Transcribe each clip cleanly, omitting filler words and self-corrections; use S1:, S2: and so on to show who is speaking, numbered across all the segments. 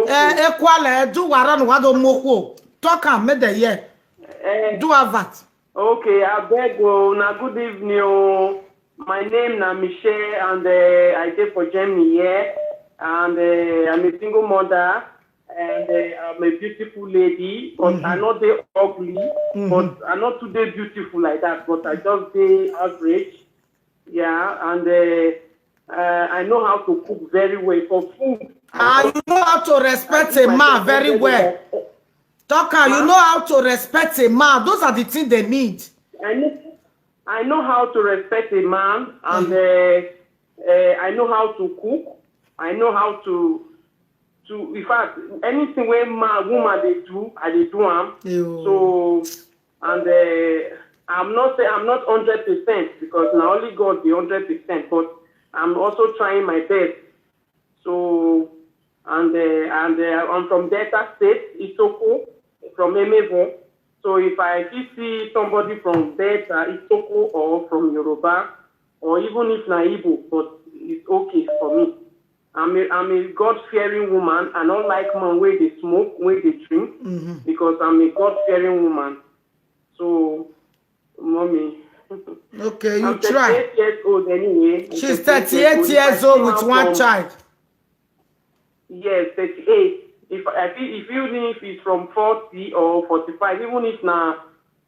S1: Equal, do waran wado moko. Talk and made the year. Do have that.
S2: Okay, I beg na good evening. My name na Michelle and I stay for Germany here. And I'm a single mother and I'm a beautiful lady, but I'm not the ugly, but I'm not today beautiful like that, but I just the average. Yeah, and I know how to cook very well for food.
S1: You know how to respect a man very well. Talker, you know how to respect a man. Those are the things they need.
S2: I know how to respect a man, and I know how to cook. I know how to in fact, anything where woman they do, I they do them. So, and I'm not 100% because now only God be 100%, but I'm also trying my best. So, and I'm from Delta State, Isoko, from Emevo. So if I see somebody from Delta, Isoko, or from Yoruba, or even if na Igbo, but it's okay for me. I'm a God-fearing woman. I don't like man where they smoke, where they drink, because I'm a God-fearing woman. So, mommy.
S1: Okay, you
S2: I'm
S1: try.
S2: 38 years old anyway.
S1: She's 38 years old with one child.
S2: Yes, 38. If even if it's from 40 or 45, even if now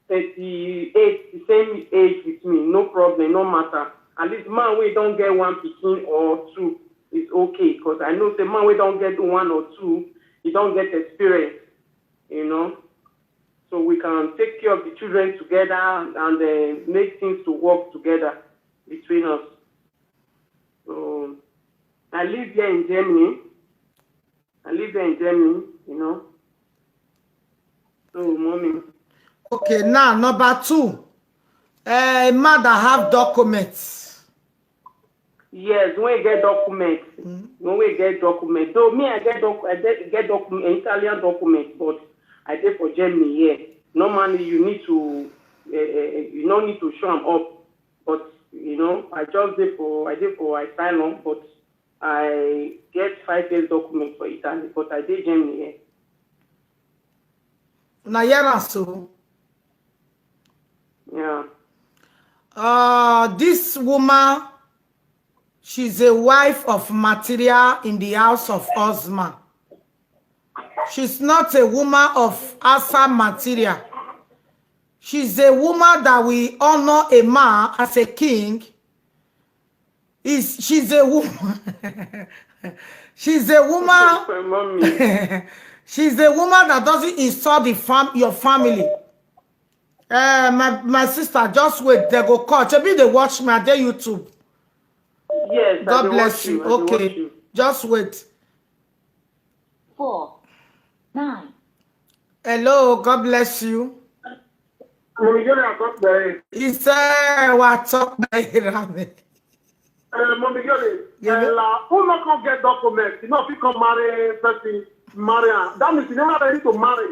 S2: 38, the same age with me, no problem, no matter. At least man we don't get one pikin or two. It's okay, because I know the man we don't get one or two, he don't get experience, you know. So we can take care of the children together and make things to work together between us. So I live here in Germany. You know. So mommy.
S1: Okay, now number 2. A man that have documents.
S2: Yes, when we get documents, though me I get document, Italian document, but I did for Germany here. Normally you need to, you don't need to show them up, but you know I did for asylum, but I get 5 years document for Italy, but I did Germany here.
S1: Now yeah, so.
S2: Yeah.
S1: This woman. She's a wife of material in the house of Ozma. She's not a woman of Asa material. She's a woman that we honor a man as a king. She's a woman. She's a woman. She's a woman that doesn't insult your family. My sister, just wait. They go call. Maybe they watch me at their YouTube.
S2: Yes,
S1: God bless you. Okay, just wait.
S3: 4, 9.
S1: Hello, God bless you. He said, "What's up, Mommy,
S4: who not gonna get documents? You know, if you can marry person, marry her. That means you never ready to marry.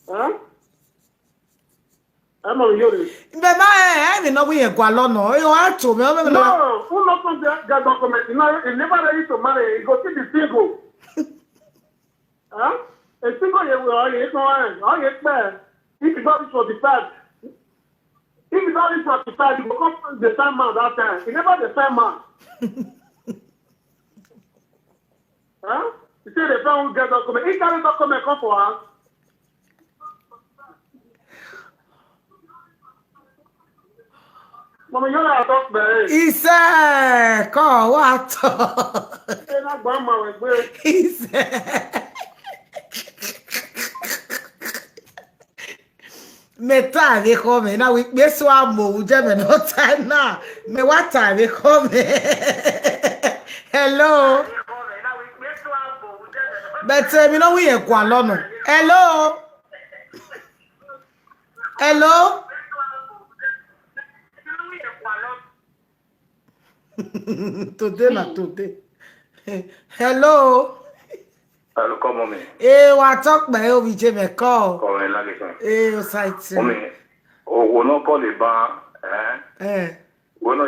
S4: Huh? I'm not hearing.
S1: I know we are going on. You are to me.
S4: No, who not gonna get documents? You know, you never ready to marry. You go see the single. Huh? A single you will already know. If you don't for the fact, if you don't for the fact, you will come the same man that time. You never the same man. Huh? You say the friend will get document. He carry document come for her. Mama, you're not talk about it.
S1: He said, "Call what?" He said, "Me time they come now. We so am mo uje me no time now. Me what time they come? Hello." But me know we are kwalono. Hello. Hello. Today. Hello.
S5: Hello, come on, me.
S1: What talk by OBJ me call?
S5: Come in, like
S1: site.
S5: Come in. Oh, we not call the bar. When I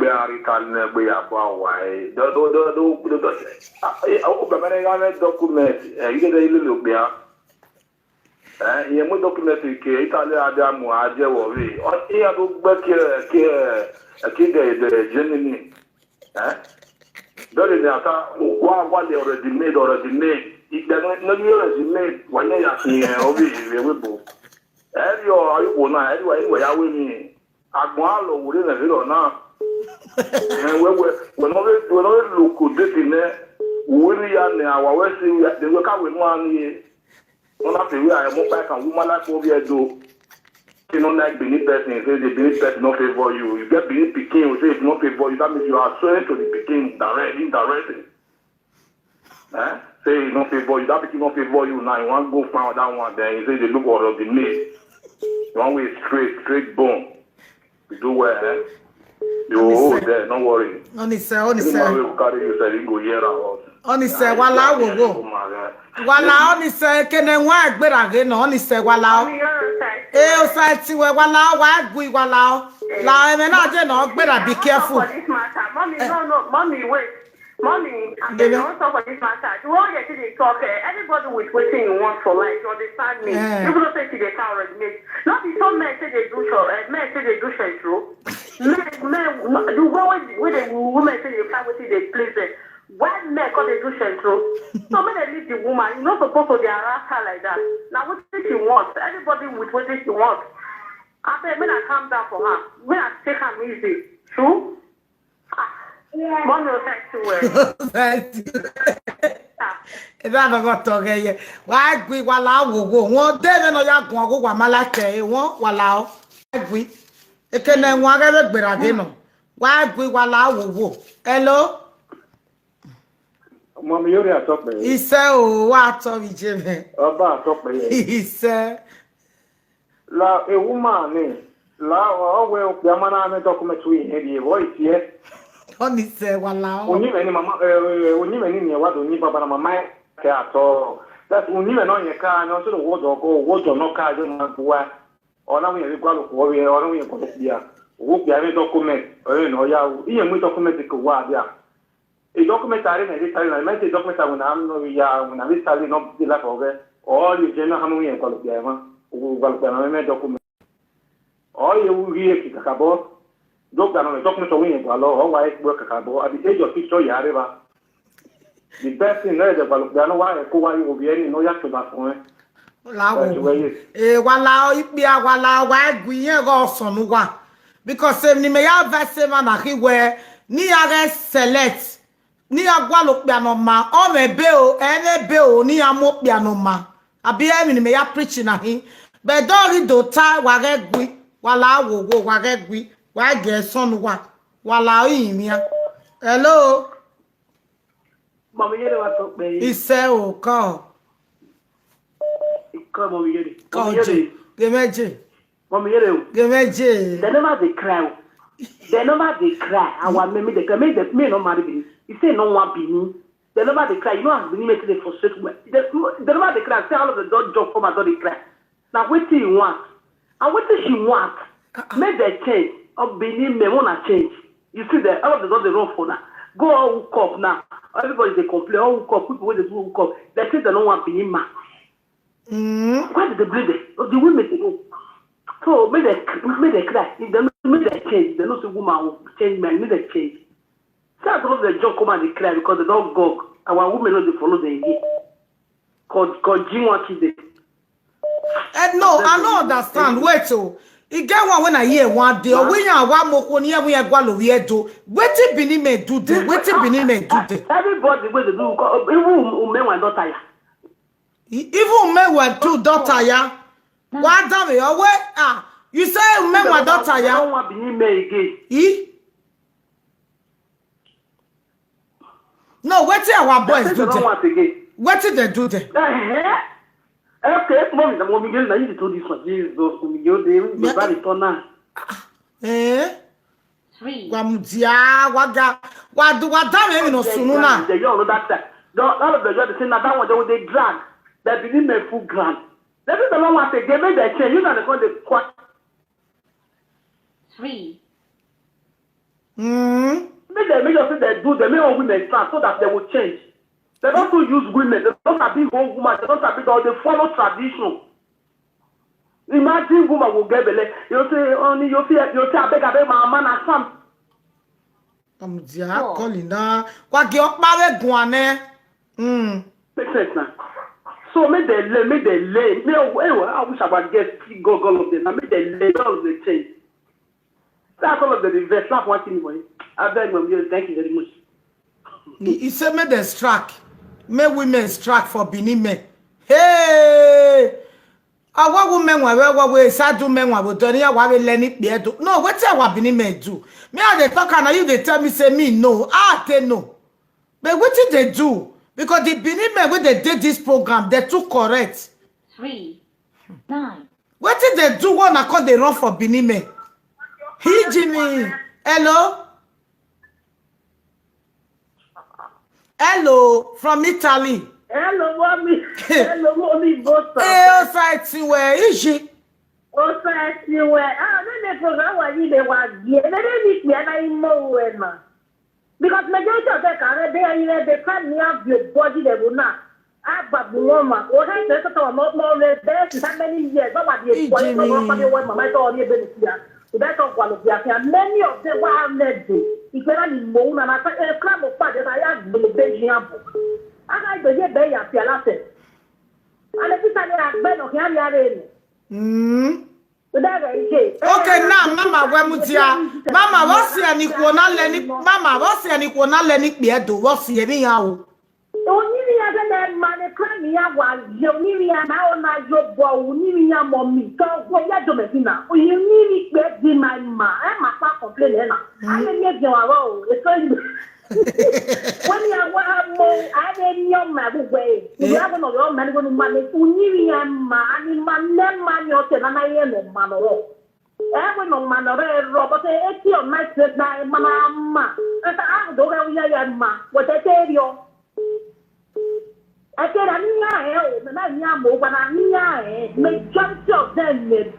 S5: be a return, be a bow, why? Do. I hope the man document, you get a little bit. You document Italy, Adamu, Ajawi, or here look back a kid, the Germany. That is what they already made. If they're not already made, when they are here, obviously, every or you will not, anyway, I will mean. Agualo within a little now. And when we look good in there, William, our Westing, they look out with 1 year. One after we are more back and woman like over here do. You know, like beneath person, say the beneath person not favor you. You get beneath Peking, say it's not favor you. That means you are swearing to the Peking indirectly. Say it's not favor you. That Peking not favor you now. You want to go find that one, then you say they look out of the need. One way straight bone. You do well, eh? You there, don't worry.
S1: Only say.
S5: Carry you say you go here out.
S1: Only say, wala wo. Wala only say kene wa agbera ge no only say wala. O say ti we wala wa gui wala. La eme na je no agbera be careful.
S2: Mommy, no, mommy, wait. Mommy, they don't talk for this matter. You all get to talk. Everybody with waiting you want for life. You understand me? You don't say to the car already. Not be some men say they do show. Men say they do show true. Men, you go with the women say they find what they please them. Why men call they do show true? So when they leave the woman, you're not supposed to harass her like that. Now what she wants? Everybody with what she wants. After when I calm down for her, when I take her easy, true. Mommy will thank you.
S1: Thank you. Eba ba go to ge ye. Wa gwi wala wo wo. Won de me no ya gun go wa malake won wala o. Gwi. Ekene won ga gbera ge no. Wa gwi wala wo wo. Hello.
S4: Mommy, you are talk me.
S1: Ise o wa to mi je me.
S4: Oba talk me.
S1: Ise.
S4: La a woman ni. La o we o pe amana me document we e di voice here.
S1: Only say wala o.
S4: Oni me ni mama oni me ni wa do ni baba na mama ke ato. That oni me no ye ka no so wo do no ka je na buwa. Ona we ye gwa lo ko we ona we ko bia. Wo bia me document. No ya iye mu document ko wa bia. E document are na di na me document na no ya na di tali no di la ko ge. O ye je na hamu ye ko lo bia ma. Wo gwa lo na me document. O ye wu ri ki ka bo. Doctor, no, document so we go why work akabo at the age of 50 years eba. The best thing is develop there no why ko why you be any no ya to that one.
S1: Wala wala ibia wala wa gwiye go sonu wa. Because ni me ya verse ma na hiwe ni ya select ni agwa lo piano ma o me be o ene be o ni amo piano ma. Abi e me ya preach na hin. Be do do ta wa ge gwi wala wo wa ge gwi. Why get son wala imia? Hello.
S2: Mommy, you know what talk me.
S1: He say o call.
S2: Come on, you.
S1: Call J. Give me J.
S2: Mommy, you know.
S1: Give me J.
S2: They never they cry. They never they cry. I want me they make the me no marry me. You say no one be me. They never they cry. You know I'm being made to frustrate me. They never they cry. Say all of the dog jump for my dog they cry. Now what do you want? And what does she want? Make the change. Of being me wanna change. You see that all of the doors they run for now. Go all hook up now. Everybody they complain, all hook up, people where they do hook up. They say they don't want being man. Why did they bleed it? The women they go. So make they cry. If they don't make they change, they don't say woman will change man, make they change. So a lot of the job come and they cry because they don't go. Our women don't they follow the idea. Cause Jim what is it?
S1: No, I don't understand. Wait oh. I get one when I hear one day, or when you are one more, we are going to do. What Bini may do this? What Bini may do this?
S2: Everybody will do. Even men were not tired.
S1: Even men were two daughter, ya. What damn it? Away, you say men were daughter, ya.
S2: Don't want Bini may again.
S1: No, what did our boys do? What did they do
S2: there? Okay, mommy, the mommy girl, I need to do this one. Jesus, mommy girl, they very fun.
S1: 3. Wamdia, what do damn no sooner?
S2: The young that all of the girls say that one they drag. That didn't make full grand. That is the long one they made the change. You know the quite
S3: 3.
S2: Make them make sure say they do the men and women fast so that they will change. They don't to use women. They don't have big old woman. They don't have big. They follow tradition. Imagine woman will get belly. You say only you say I beg my man and some.
S1: I'm dia calling na. Kwa ge okpare guane.
S2: Make sense now. So make they lay. Me I wish I would get go of them. Make they lay all the change. That's all of the invest. Not one thing boy. I beg you. Thank you very much.
S1: He said me the strike. Me women strike for Benin men. Hey! Our women were sadu men were done here while we learn it. No, what's our Benin men do? Me are they talk and you they tell me say me no. They know. But what did they do? Because the Benin men when they did this program, they too correct.
S3: 3, 9.
S1: What did they do when I call they run for Benin men? He Jimmy. Hello? Hello, from Italy.
S6: Hello, mommy. Hello, mommy. Both.
S1: Hey, fighting where is she?
S6: Oh, fighting where? Ah, then the program was in the one year. They didn't me and I know when, man. Because majority of the car, they can't have your body, they will not. Ah, but woman, what I said to more there is how many years? Nobody is going to go my daughter here. That's all one of the many of them were led to. If you're in moon and I say a club of fathers, I have the baby apple. I go here, they are Pialate. And if it's a bed of Yari.
S1: Okay, now, Mama, Wamutia. Mama, what's the Nikona Lenny? Mama, what's the Nikona Lenny? What's the Miao?
S6: Only other man, crying was Yoniria now on my job, Uniria mommy, so for Yadomesina. You need it, be my ma, and my papa complaining. I didn't get your role. When you are more, I didn't know my way. You have another man going to manage Uniria man, and man, your ten, and I am no man or all. Every no man or Robert, 80 on my set, my mamma, and I don't know ma, what I tell you. I said, I'm not but I'm majority of them may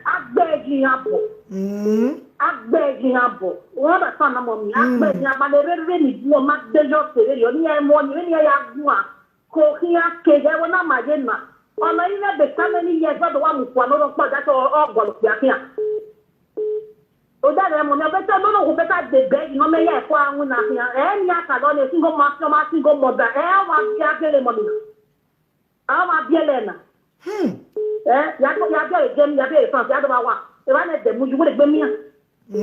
S6: I beg you apple. I beg you apple. What a son of me, I beg you, but they really do not the job today. You need more, you need a one. Cooking a cake, I will not my dinner. On my never become many years, but the one who one of that's all what we are here. Oh, that I'm on a better no who better the beg, no may I found when I hear any on a single master, my single mother, I want the money. I'm a Bielena. Yaga, Jim, Yaga, from the other one. If I let them, would you would have been here? I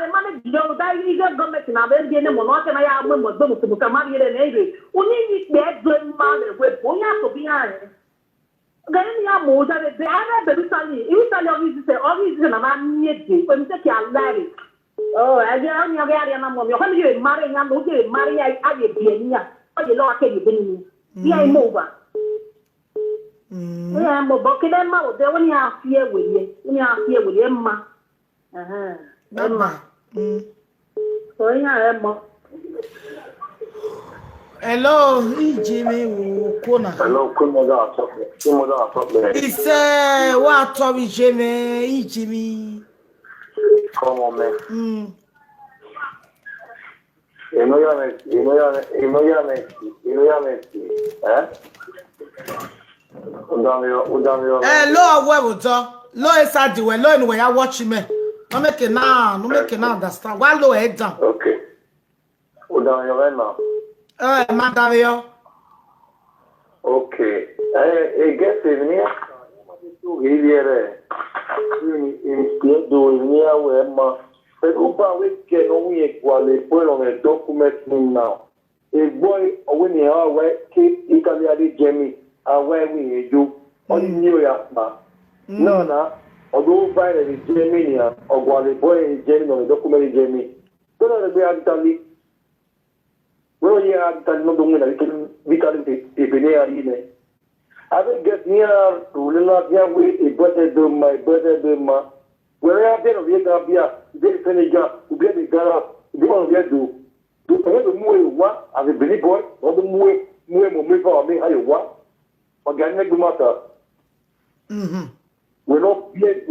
S6: manage your diary government and I've been a monarch and I am going to come out here and angry. Only this bad good mother with Boya to be behind. Then you are more than the other Italy. You tell you say, all these and I'm near you when you take your lady. Oh, I don't know where I am. When you're marrying, I'm okay, marry I will be near. Oh, you know, I can't be here. I'm over. Yeah, but can I know that when you are here with you? When you are here with Emma. Emma. So, yeah, Emma.
S1: Hello, Jimmy Kona.
S5: Hello,
S1: He said, what are we, Jimmy?
S5: Come on, man. You know you're eh?
S1: Hello, where was Low is at the way, low anyway, I watch me. No make it now, understand. Why low head down?
S5: Okay. Down your head now.
S1: Madavio.
S5: Okay. I guess in here, now. A boy, when you are away, keep Italy Jamie, away with you on New York. No, although finally Jamie or while the boy is Jamie on the document Jamie. Don't be Italy. Well, yeah, I'm not doing it. We can't be near. I will get near to Lila with a better do my better do my. Where I get a Vietnam, they finish up to get it up. They won't get to. To the move what as a Billy boy, or the move for me, how you what? Or get make the matter. We're not here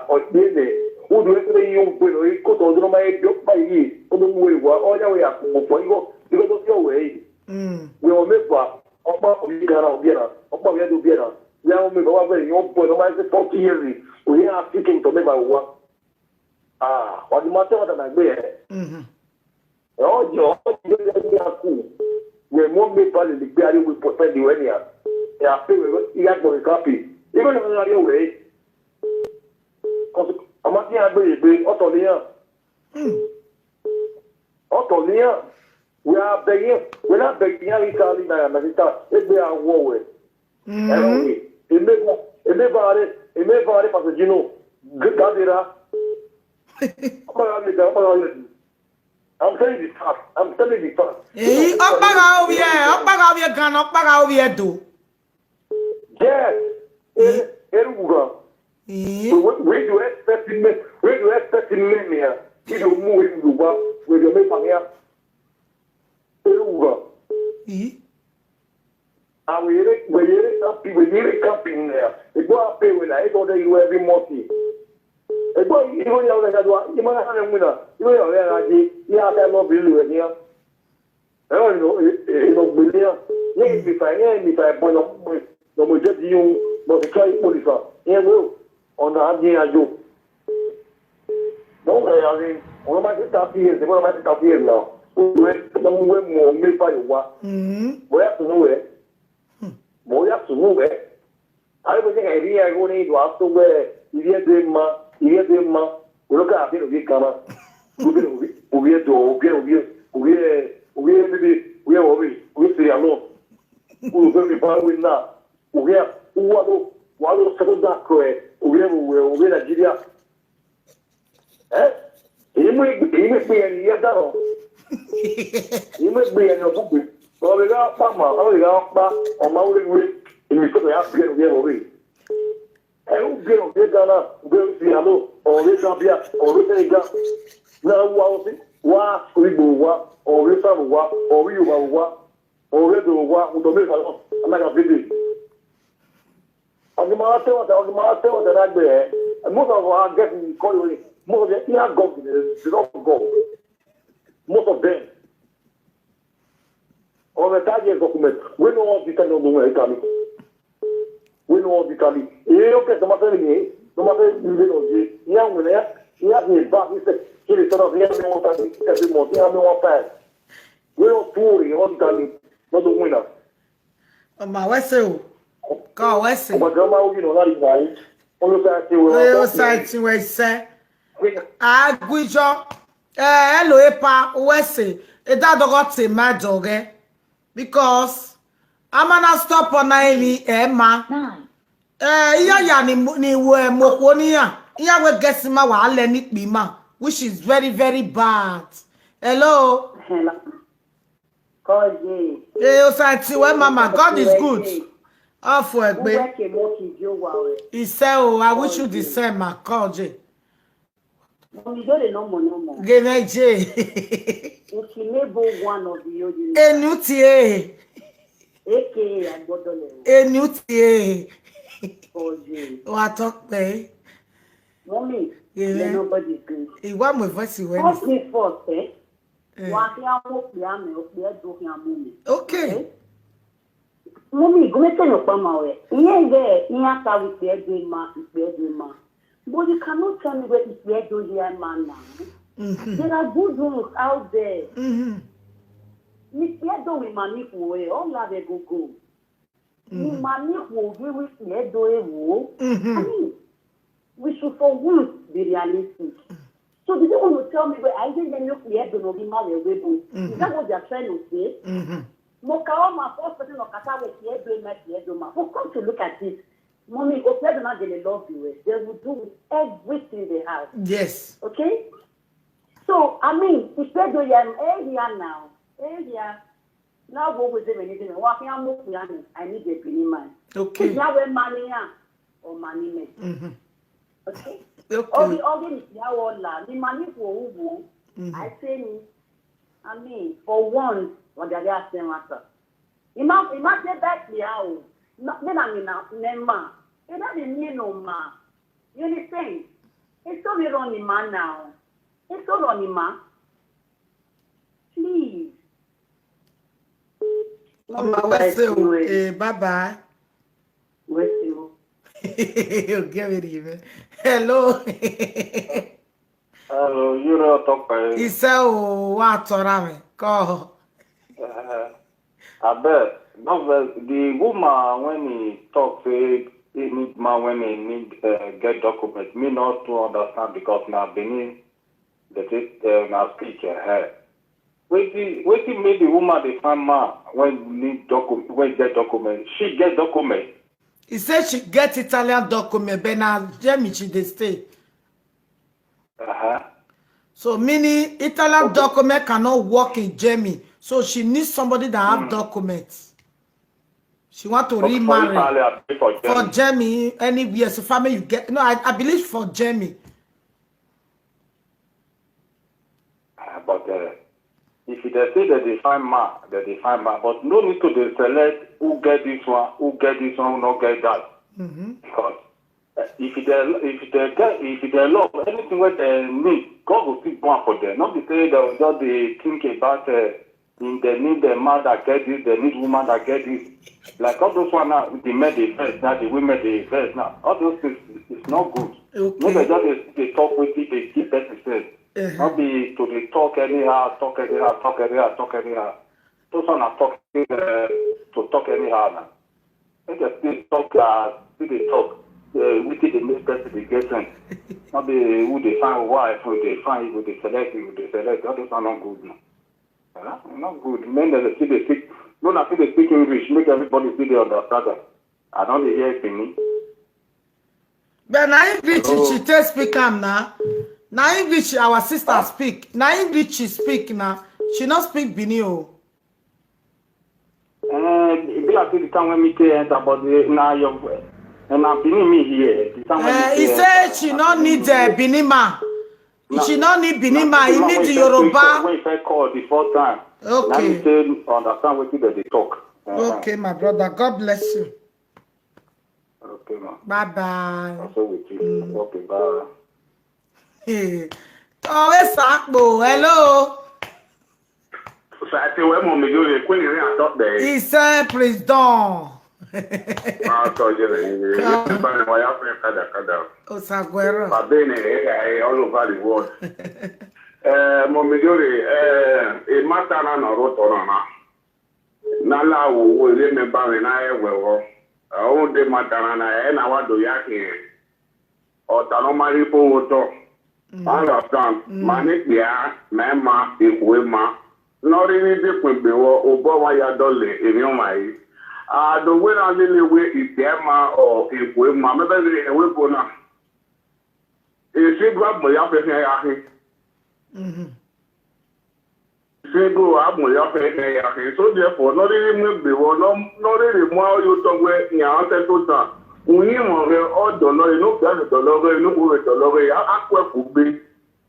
S5: or busy o do esse eu bueno e co todo no mai bio pai yi o do mu ewa o ya we akun fo igo do ti o we we o me gba opa o mi gara o biera opa we do biera we o me ba we yo bo no mai se 40 years o ya thinking to me ba wa wa di ma te wa da gbe e ojo ya ku we mo me pa le gbe ari we po pe di we ni ya pe we ya gbo copy even no ari we ọmọ tí a gbé ìgbé ọ̀tọ̀ níyàn wẹ́ abẹ́yẹ wẹ́ lábẹ́yẹ ìta ní nàìjíríà ẹgbẹ́ àwọ̀ wẹ̀ ẹ̀rọ wẹ̀ èmẹ́bàárẹ̀ pàṣẹjìnà gádìrá ọmọ rẹ̀ I'm telling the fact.
S1: Èyí ọ̀pára orí ẹ̀ gan-an ọ̀pára orí ẹ̀ dò.
S5: Yes, erùgà. Where do you expect me here? You don't move in the world with your make here. And we're camping there. They go up pay when I don't do every month. They go even you might have a winner. You know, you have that not believe here. I don't know, believe. If I point up, no more just you, but the try police. Yeah, well. On a bien à jour. Donc, on va mettre ta fille, c'est pas mettre ta fille là. On doit mon mais pas le roi. Voilà pour nous, voilà pour nous, allez, vous savez, il y a un doigt, il y a des mains, on le garde, on vient quand même. On vient wàá sẹ́kọ̀dà kọ̀ ẹ̀ òwe nàìjíríà èyí mú ìgbé ẹni yẹ dáná èyí mú ìgbé ẹni ọ̀gbùgbé ọ̀rẹ́ yà pa mà ọ̀rẹ́ yà pa ọ̀ma wéwé èmi sọ̀rọ̀ yà gbé ẹni ọ̀rẹ́ ẹ̀rú gbé ọ̀rẹ́ gánà gbé ìyàló ọ̀rẹ́ gàbíà ọ̀rẹ́ sẹ́yìngà náà wà ọ̀sí wà ìgbò wà ọ̀rẹ́ sábò wà ọ̀rẹ́ yorùbá wà ọ̀rẹ́ dòwò wà ọ̀dọ̀mẹ́fà náà alágàbẹ́dẹ́. Most of our getting called most of the government they don't go. Most of them. On the target document, we know what we can do in Italy. We know what we can do. You get the matter in no matter you young when you have me back, he said, he is sort of the every month, you have no one pass. We don't worry, what Italy, not the winner.
S1: My Wessel. Go Wessel.
S5: But Grandma, you know, not even.
S1: Ó site we say. Agwijo. Hello epa Wessel. E da dogo te ma doge. Because amana stop on na ma.
S3: 9.
S1: Iya ya ni we moko ni ya. Iya we gesima wa ale ni pima, which is very very bad. Hello.
S6: Hello. God,
S1: Ó site we mama, God is good. Off work, babe. He said, "Oh, I wish you the same, my call J." Give me J.
S6: If you never one of the
S1: Enutie. Enutie. What talk, babe?
S6: Mommy, nobody's good.
S1: He want my voice when.
S6: What's me first, eh?
S1: Okay.
S6: Mommy, go make no pama. Here, aka with the ma. But you cannot tell me where it's where do here man now. There are good ones out there. Miss Edo with Manifu, all have a go. Manifu, we with Edo. I mean, we should for once be realistic. So do you want to tell me where I think the nuclear don't be married? Is that what they're trying to say? Mokaoma, first person of Kata with Yedoma. Who come to look at this? Mommy, if they're not going to love you, they will do everything they have.
S1: Yes.
S6: Okay? So, I mean, if they're doing area now, now go with them anything. Walking on Mokiani, I need a penny man.
S1: Okay.
S6: Now we're money or money man. Okay?
S1: Okay.
S6: All the organ is now the money for who? I say, I mean, for once, what they are saying, matter. Imagine that now. Then I mean, now, Nema. It doesn't mean no ma. You understand? It's so on the man now. It's so on the man. Please.
S1: Mama, what's it? Bye-bye.
S6: Where's you?
S1: You give it even. Hello.
S5: Hello, you know talk by.
S1: He said, oh, what around? Go.
S5: I bet. No, the woman when he talk say he need man when he need get document. Me not to understand because now Benin the now speak her. Waiting make the woman they find man when need document when get document. She get document.
S1: He said she get Italian document, but now Jamie she dey stay. So meaning Italian document cannot work in Jamie. So she needs somebody that have documents. She want to remarry for Jamie anywhere. So family you get. No, I believe for Jamie.
S5: But if they say that they find man, that they find man. But no need to they select who get this one, who not get that. Because if they love anything what they need, God will still one for them. Not to say that just they think about they need the man that get this, they need woman that get this. Like all those one now, the men they first, now the women they first now. All those things is not good.
S1: Okay.
S5: Maybe just they talk with it, they keep that themselves. Not be to the talk anyhow. Those one are talking to talk anyhow now. They just talk, they talk. We see the next person they get in. Not be who they find wife, who they find, who they select, All those are not good now. Not good. Men that see they speak, no, not see they speak English. Make everybody see they understand them. I don't hear it me.
S1: But now English she take speak am now. Now English our sister speak. Now English she speak now. She not speak Bini o.
S5: It be like the time when me say enter, but now you're and I'm Bini me here.
S1: He said she not need Bini ma. She not need Bini ma. He need the Yoruba.
S5: When I call the first time.
S1: Okay.
S5: Now you say understand what they talk.
S1: Okay, my brother. God bless you.
S5: Okay, ma.
S1: Bye bye.
S5: Also with you. Okay, bye.
S1: Oh, Sakbo. Hello.
S4: So I say, where mom you dey queen I talk there.
S1: He said, please don't.
S4: Ah, so you dey. But why you friend kada.
S1: Oh, Saguero.
S4: But then all over the world. Mom you matter na roto na. Na la wo le me ba me na e wewo. O de matter na na wa do yake. O ta no mari po woto. Understand? Mani ya mema ikwema. Nori ni de kwebe wo obo wa ya dole emi o mai. The way na lele we itema o ikwema me be le ewe bona. E se gba mo ya fe ya he. Se go amo ya fe ya he. So therefore nori ni me be wo nori ni mo yo to we ya se to ta. Unyi mo re o dolo inu gba dolo inu wo dolo akwa ku gbe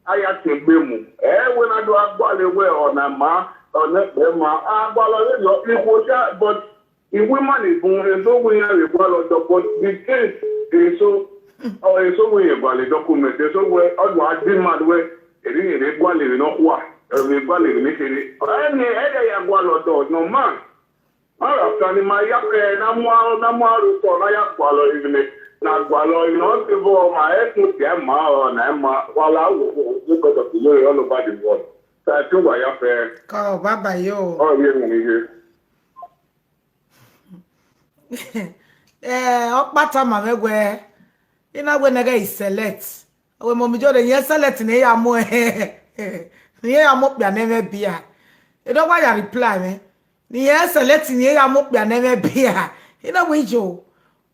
S4: aya te gbe mu we na do agbale we ona ma ona pe ma agbalo le yo ipo ja but if woman is born so we are agbalo do but the case is so we agbale document so we odo adimad we eri ni agbale no kwa agbale ni sere any ya agbalo do no man. After the my na mo to na ya gwalo even na gwalo you know people my head to get ma na ma wala wo go to the all over the world. So I think ya fe.
S1: Ko baba yo.
S5: Oh yeah me
S1: Okpata ma megwe. Ina gwe nega is select. We mo mi jo de yen select na ya mo ni ya mo pia na me bia. E do wa ya reply me. Ni select ni ya mo pia na me bia. Ina we jo.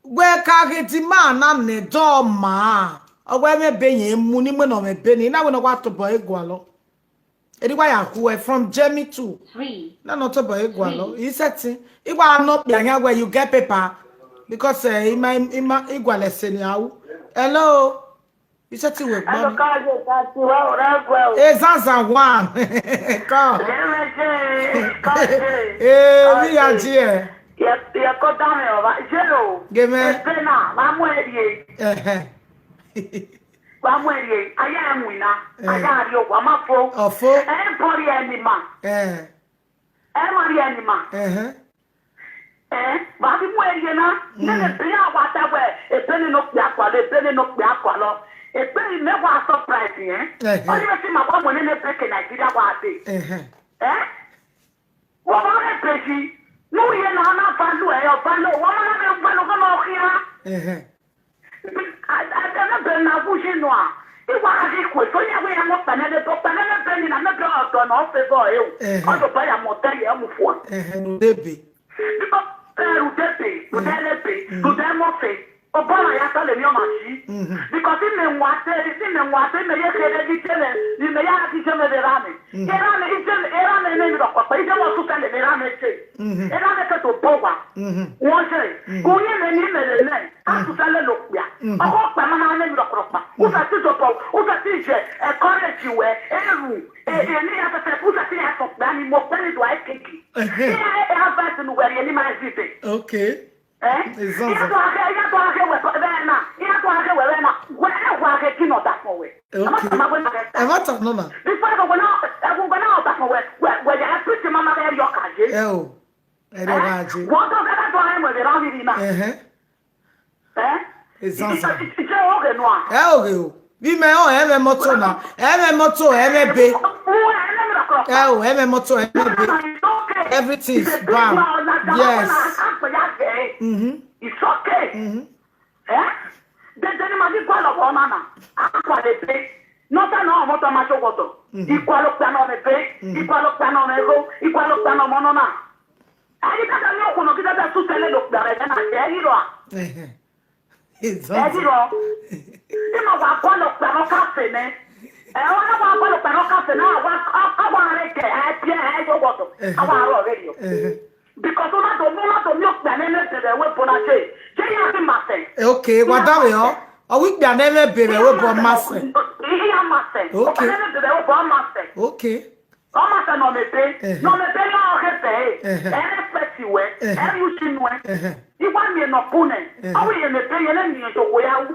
S1: Gwe ka geti ma na ne do ma. Ogwe me be yen mu ni mo no me be ni na we no kwa to boy gwalo. E di wa ya ku from Jamie too.
S3: 3.
S1: Na no to boy gwalo. He said igwa no pia nya where you get paper because igwa seni awu. Hello. You said we
S6: Hello,
S1: gbo.
S6: Kazi, well.
S1: Zaza one. Come. Me aje.
S6: Ya ko dame o ba jelo.
S1: Give me.
S6: Pena, ma mo e. Wa mwere aya enwina aya ari ogwa mafo.
S1: Ofo.
S6: Pori anima. Mari anima. Ba bi mwere na ne be awata we ebeni no pia kwa le ebeni no pia kwa lo. Ebeni me wa surprise yen. Oni me si ma kwa mo ne break Nigeria wa ate. Wa ba re peji. No ye na na falu e o falu wa ma na me falu ko no khia. I don't know na bushi no a. Iwa agi ko so ya we am panele to panele beni na me do to no fe go e. O do ba ya motel ya mu fo.
S1: No debe.
S6: Because to them of it. Obama ya tell me on because in the water, me ye kere di tele, ni me ya di tele de rame. Era me ne ro pa ije mo su tele de rame che. Era me ke to bowa. Won se, ko ye me ni me le ne, a su tele lo pia. O pa ma na ne ro pa. U sa ti to po, u sa ti je, e courage we, eru, ni ya ta u sa ti ya to pa ni mo pe ni do ai keki. E ha va se no we ni ma zite.
S1: Okay. Everything is bam. Yes.
S6: It's okay. There's any money call of woman. Aqua de pay. Not an almost a macho water. Equal of plan on a pay, equal of plan on a go, equal of plan on monona. I don't know when I get that to tell it of the Hero.
S1: It's
S6: Hero. You know what one of the cafe, man. I want to go to cafe now. I want to get happy water. I want radio. Because don't milk the name of the weapon I say. Say, Master.
S1: Okay, what are we all? A week that never be a weapon master. Okay.
S6: Almost no me pay. No me pay no pay. And expect you way. And you see no. You want me no pune. I will me pay and you to go out.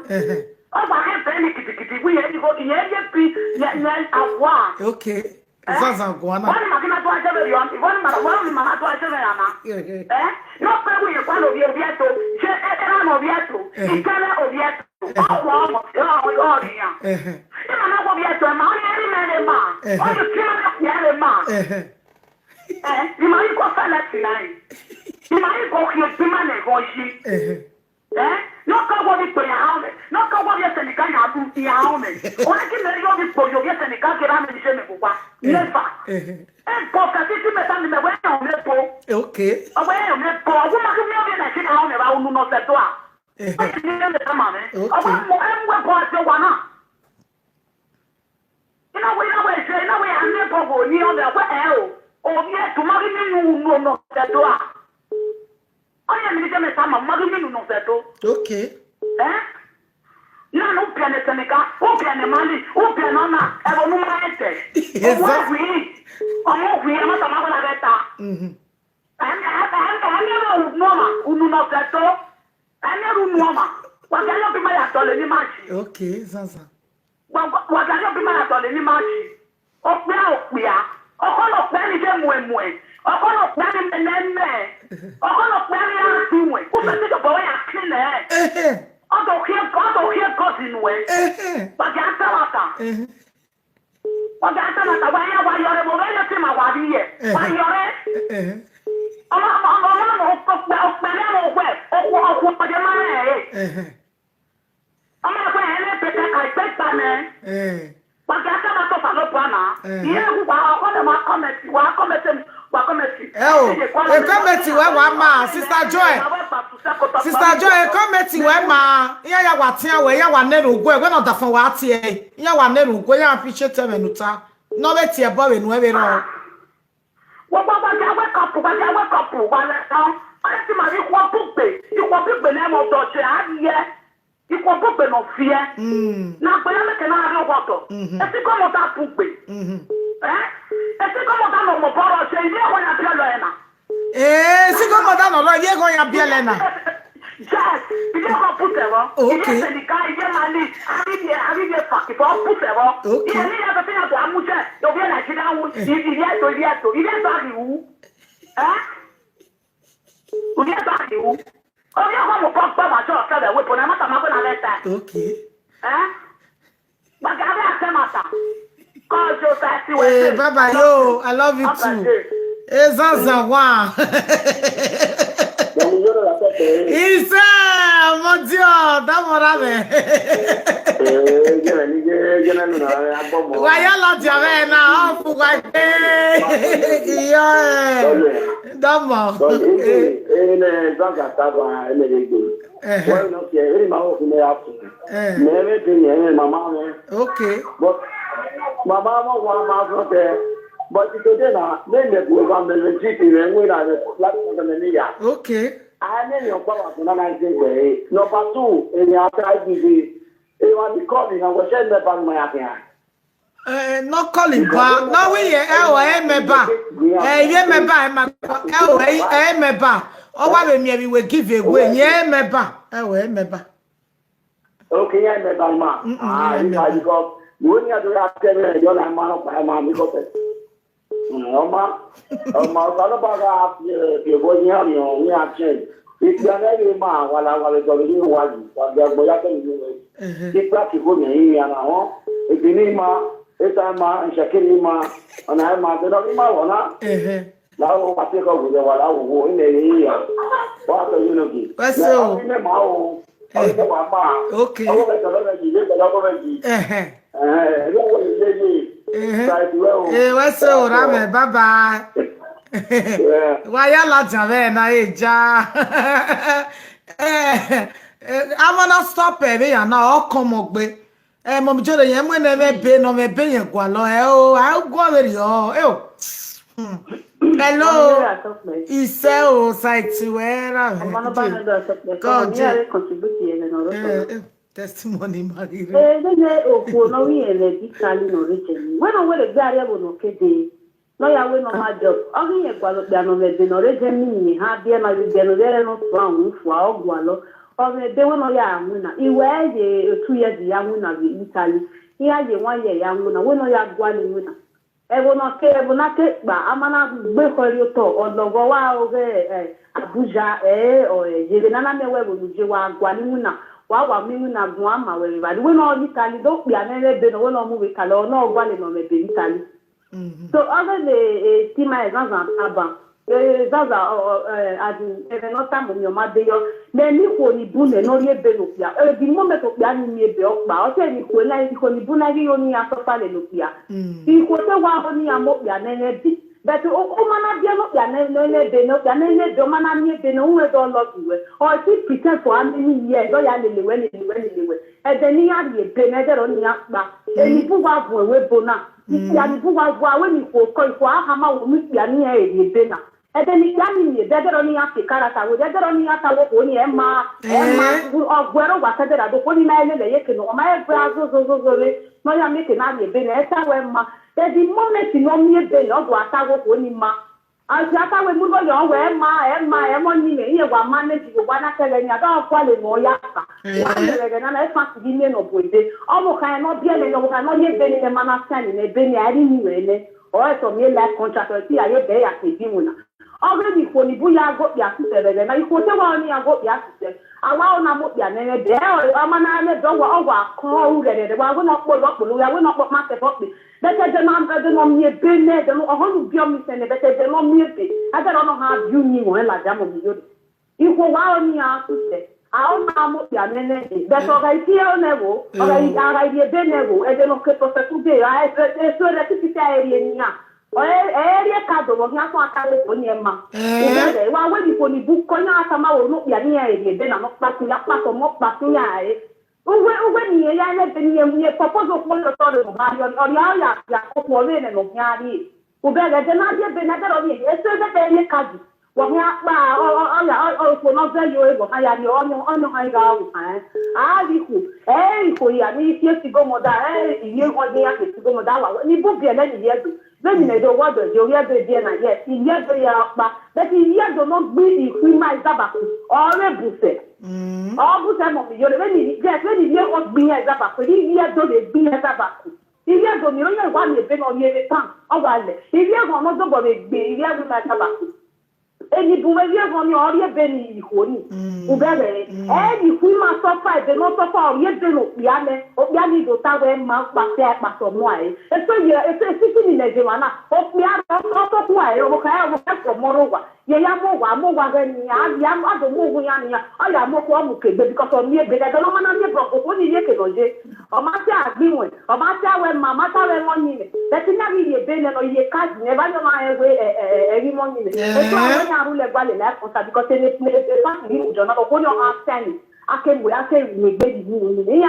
S6: Oh, I have any kitty. We have to go to the
S1: Okay. Sasa kuana.
S6: Wani makina tu ajabe yon. Wani mana tu ajabe yana. No pe we kwalo obieto. Je era no obieto. Ikala obieto. Oh, oh, yeah. You mana obieto ma oni eri mere ma. Oni kila yere ma. You mari ko fala tinai. You mari ko ki mane go shi. No ka wo bi to ya hawe. No ka wo bi senika ya bu ti ya hawe. Ona ki mere yo bi po yo bi senika ki ra me je me bugba. Never. Because if me tan me we on me po.
S1: Okay.
S6: Awe me po. Wo ma ki me obi na ki hawe me ba unu no se to a. Ni me ta ma me. Awe mo em we po ate wa na. Ina we ane po go ni on the we o. Obi e to ma ki ni nu no se to a. Oye mi me ta ma ki ni no se to.
S1: Okay.
S6: No, no piano seneca, o piano mali, o piano na, e vo numero ete. O mo qui, ma ta la retta. No seto. Ane noma. Wa ga yo bi ma ya tole ni machi.
S1: Okay, sasa.
S6: Wa ga yo bi ma ya tole ni machi. O pia. O ko lo pe ni je muemue. O ko lo pe ni meneme. O ko lo pe ni ya tuwe. O se ti bo ya clean Odo here cousin way. Bagata waka. Bagata waka wa yore mo ya ti ma wa di ye. Wa yore. Ama mo ko pele mo we. O de ma e. Ama ko ele pe ka ne. Bagata ma to fa lo pana. Ye ku wa ko de ma comment.
S1: Comment wa ma Sister Joy. Sister Joy, comment we ma. Ya wa tia we ya wa nenu go. We no da fon wa tie. Ya wa nenu go ya appreciate menuta. No be tie bo we no we no.
S6: Wa ja we couple wa le tan. Ai ti ma ri ko pugbe na mo do se aye. Iko pugbe no fie. Na gbe na me ke na ri ogoto. E ti ko mo ta pugbe. Ese como da no mo poro se ile ko ya bielo ena.
S1: Si como da no lo ye go ya bielo ena.
S6: Yes, il est en pousse, il est syndicat, il est mali, arrive, il faut pousser, il est à faire la mouche, il vient la chine, il est dans où? Hein? Il est dans où? Oh, il y a un peu ma chose, ça, oui, pour la matin, ma bonne avec ça.
S1: Ok.
S6: Hein? Regardez à ce matin. Quand je fais si ouais.
S1: Hey, bye bye, yo, I love you too. Hey, Zanzawa. Isa, mon Dieu, dans mon rave. Voyons la na, on pourra D'abord. Okay.
S4: But today now, then the government GP when I like the
S1: Okay.
S4: I know your power to not say number 2 in the outside TV. They want to call me and was send me back my account.
S1: Not calling back. No, we me back. Yeah, me back. Me back. Oh, why we will give away. Yeah, me back. Me back.
S4: Okay, yeah, me back, ma. Because when you do that, you're not man of my mom because. Oma, kalau baga piogonya ni action. Ikiana ni ma wala jolini wali. Wala boya kan ni. Ikra piogonya ni ana ho. Ikini ma, esa ma, shakiri ma, ana ma tena ma wana. Lao pati ko gule wala wo ine ni ya. Wa to yunoki.
S1: Waso.
S4: Ni ma o.
S1: Okay. What's up, Rame? Bye bye. Why you not na eja? I'm gonna stop it. We are now come up with. Mom Jode, you may never be no me be you go lo. I'll go with you. Hello. Iseo site where? God, testimony, Marie.
S6: Lọ́yà wé náà máa jọ ọdún yẹn gbàlọ́ gbànú ẹ̀dẹ̀ náà rẹ̀ jẹ́ mímì ha bí ẹ̀ máa fi gbẹ̀nù rẹ̀ náà fún àwọn òfò ọ̀gbọ̀n àlọ́ ọmọ ẹ̀dẹ̀ wọn náà yà àwọn náà ìwé ẹ̀yẹ 2 years yà àwọn náà bí Italy ìyá yẹ 1 year yà àwọn náà wọn náà yà gbọ́ àlẹ́ wọn náà ẹ̀wọ̀n náà ké gbà àmàna gbé kọ́rí ọ̀tọ̀ ọ̀dọ̀gọ̀ wà ọ̀rẹ́ Abuja jèrè nánà mẹ́wẹ́ ìwòlùjẹ́ wà gbọ́ àlẹ́ wọn náà wà mímú náà gùn àmà wẹ̀rẹ̀ ìbàdí wọn náà Italy dọ́pẹ́ àmẹ́rẹ́ bẹ́ẹ̀ náà wọn náà mú wẹ̀ kàlẹ́ ọ̀ náà gbọ́ àlẹ́ náà mẹ́bẹ̀ Italy. So other the team is Zaza Aba. Zaza as in not time on your mother. Then you go ni bune no ye benopia. The moment of Yanni me be up, but I you go like you buna only a papa lenopia. You go to one a mopia nene. But mana dia no ya nene benopia nene domana me beno we don't love you. Or keep pretend for how many years or ya when and then you have the beneder on the akba. And you put up we bona. Yani buwa when you go for hama will meet yani a bena. And then you can be better on the Africa with better on the Atawak only Emma of where was said that the only man they can know my brazos no ya making a beneta when there's the moment you know me a day of Atawak only ma. As Yata will move on where my money here one manage you one after any other quality more yaka. And I can't give me no point. Almost cannot be a no cannot yet be a man of standing a penny I didn't really or to me like contract or see I get there at the Dimuna. Already for the Buya got your sister and I put one I got your sister. I want to put your name there or a man don't over call it. I will not put up, I will not put myself up. Better than I'm going to be a billionaire, the whole beyond me, better than on me. I don't know how you knew when I jam of you. You go out me out to say, I'll now be a minute. That's all I see on level, or I be a bed level, and then okay for today. I so that it's area. Area card of Yaka California. While waiting for the book, Koyama will not be an area, then I'm not passing up or more passing. When you let me proposal for the story of Marion or Yaya, Yakoporin and of Yari, who better than I have been another of it, so that they can't. Well, for not very able, I am your own high ground. Ah, you, for you, I need to go more, you want the to go more. You book your lady here. Then you know what the you hear the dinner, yes, you hear the but you hear the not be if we might have or a buffet. All good time of the year, when you hear what being as a you hear the being as a if you are going to one year on your tongue, or if you are going to be, you are going to any behavior on your audio belly, honey. And if we must suffer, the not suffer, yet they look Yane, or Yanni to Tower mouth back there, but some way. And so you're sitting in the Gemana, or we are not of why, or I will have for moreover. Yamowa, Mowa, Yam, other Moyania, I am more because of me, but I don't know what only Yekoje, or Mata Greenwood, or Mata when Mamma and money. That's not really a billion or ye can't never know my way every morning. Because it's not a standing. I can with baby. I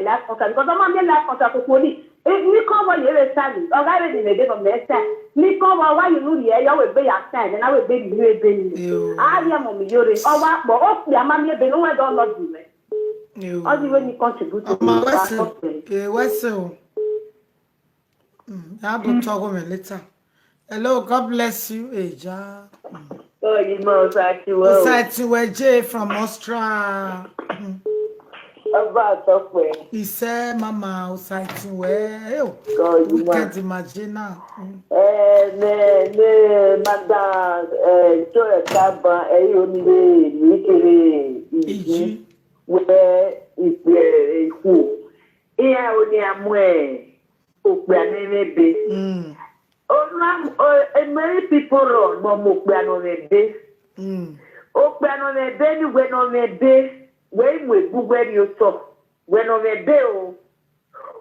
S6: last contract because I'm on the last contract for police. If you cover your standing, or I already made it from their stand. Me cover why you know the air, will be a stand, and I will baby you a baby. I am on me, you're all that, but off the mammy, they know I don't love you. How do you contribute to
S1: my what's so? I'll go talk with me later. Hello, God bless you, Eja.
S6: Oh, you know,
S1: J from Australia.
S6: About software.
S1: He said, Mama, Osati, well,
S6: you
S1: can't imagine now.
S6: Madame, Joy Caba, Nikiri, where is the who? Here, only I'm way. And many people run Momo on a day. Open on a day, when on a day, when we where you talk. When on a day,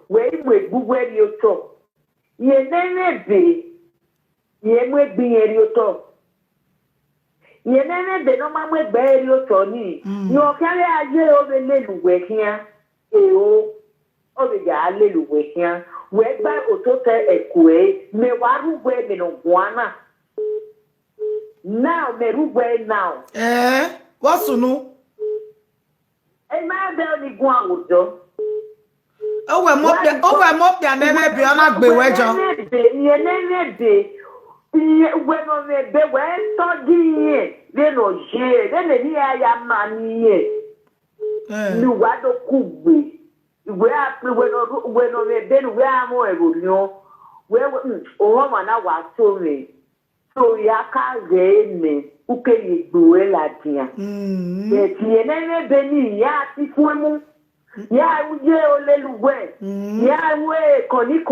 S6: when we where you talk. Ye never be, ye may be a you talk. Ye never be no man with bear you Tony. You carry a year of a little work here. Oh, the little work here. Whereby Otote Ekwe, me waru we me no guana. Now, me ruwe now.
S1: What's no?
S6: A man there ni guan ujo.
S1: Oh, we're mop ya nene be on a be wejo.
S6: Ye nene de. When on the be we study ye. They no je. Then ni aya mani ye. Nu wado kubwe. Where when on a bed where more where woman I was told me. So ya can't get me. Who can you do it like here? Yes, you never been ya, if women. Ya, we a little way. Ya, way, Connie,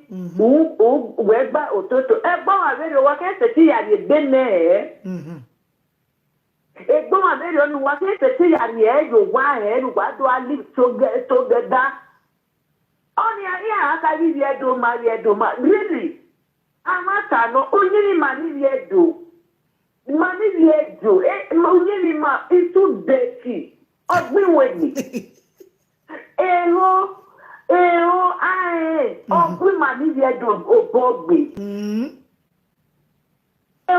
S6: who went by Ototo. A bomb, I read what I said, he had been there. A bomb, I read what I said, he had the edge of one head. What do I live to get that? Only I can't leave do my do. Really? I'm not no only money do. Money do. Only ma is too dirty. Or be with me. I oh, we money do. Oh, Bobby. I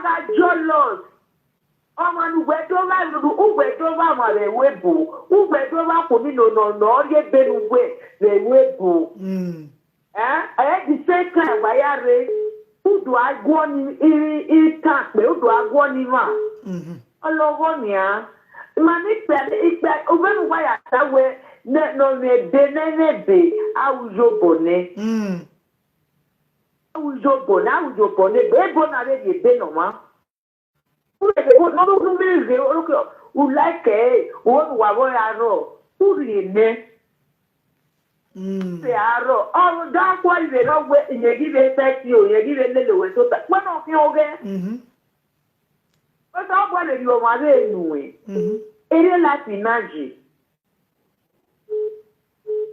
S6: got jealous. Ọmọ nùgbẹ́ tó bá lùdú ùgbẹ́ tó bá wà lè wé bò ùgbẹ́ tó bá kò nínú ọ̀nà ọ̀rẹ́ bẹ́nu wé lè wé bò. Ẹ ti ṣe ká ìwáyà rẹ̀ ùdù àgọ́ ní ìtàn pé ùdù àgọ́ ní mà. Ọlọ́wọ́ ni à. Mà ní ìpẹ́ òbẹ́nu wáyà sáwẹ́ nọ̀nà èdè nẹ́nẹ́bẹ̀ àwùjọ bò ní. Àwùjọ bò ní bẹ́ẹ̀ bọ́ náà lè dé nà wá. Who like it? What were arrow? Who really? The arrow. Oh, that's why they don't wait. You give it back you. You give it little way. So that one of you again. But I wanted your mother anyway. It is like energy.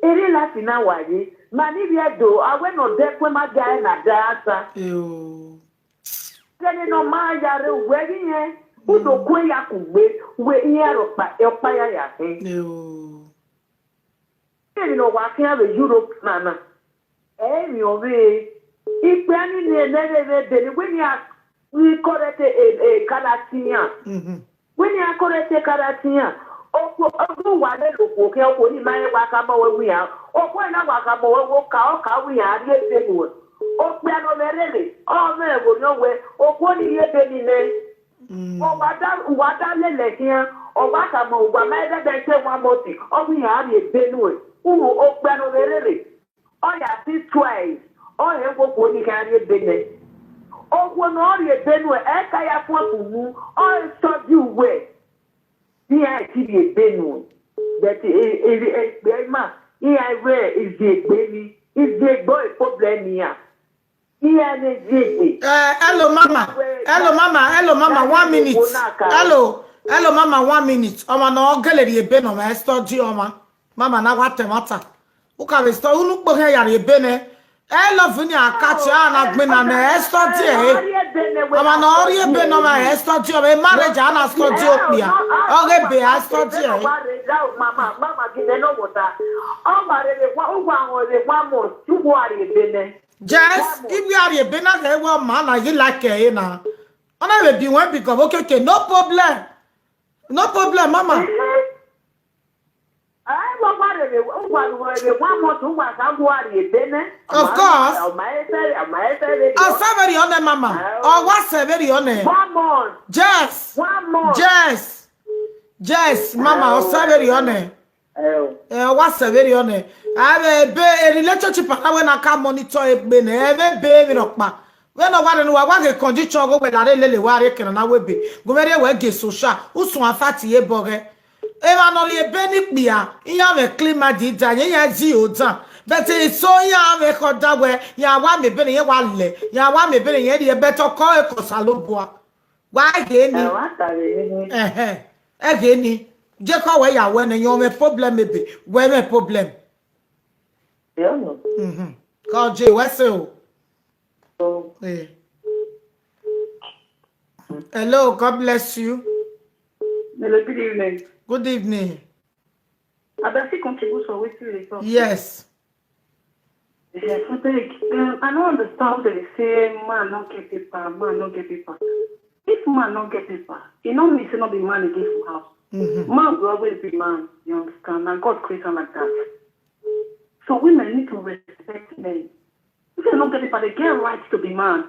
S6: It is like in our way. Manivia do. I went on deck when my guy and a dancer. No Maya, wedding here, who do quaya could wait, where here by El Paya. You know what can have a Europe manner. Anyway, if Penny never when you are we correct a Calatina. When you are correct a Calatina, oh, one look, okay, only my Wakaba we are, or when I Wakaba, we are, O piano merele. O me go no we. O ko ni ye be ni ne. O wada lele here. O ba ka mo gba me de se wa moti. O mi ha ri be nu e. O piano merele. O ya ti twice. O he go ni ka ri be ne. O ko no ri be nu e ka ya fo mu. O so you we. Ni a ti ri be nu. That is ma. Is the boy problem here.
S1: Hello, mama. Hello, mama. Hello, mama. 1 minute. Hello. Hello, mama. 1 minute. Oma no galeri ebe no ma study oma. Mama na wate mata. Uka we study unu kpo he yare ebe ne. Hello funi akacha na gbe na na study e. Oma no ori ebe no ma study o marriage ana study opia. Ore be a study e.
S6: Mama gine no water. O mare le wa ugwa ho le wa mo tubu ari ebe ne.
S1: Yes, if you are a bena ke wa man you like e na. Ona we bi wen because okay, no problem. No problem, mama. Of course. Oh, very on mama. Oh, what's very on it?
S6: 1 month.
S1: Yes.
S6: 1 month.
S1: Yes. Yes, mama. Oh, very on it. What's very on it? I have a relationship when I can monitor a baby, baby, rock. When I want a condition go with a lily worry can I will be. Go very well get so sharp. Who's one fatty a bogger? Evan only a benny beer. You have a climate did ya zio done. But it's so young a hot that way. Ya want me benny a one lay. Ya want me benny a better call a cosalubua. Why again? Again, Jack away ya when you're a problem maybe. When a problem. Call J. Wessel. Hey. Hello, God bless you.
S6: Good evening.
S1: Good evening.
S6: Abasi contribution with you.
S1: Yes.
S6: Yes, I don't understand they say man don't get paper, man don't get paper. If man don't get paper, you know me say not be man against the house. Man will always be man, you understand? And God created him like that. So women need to respect men. If they don't get paper, they get rights to be man.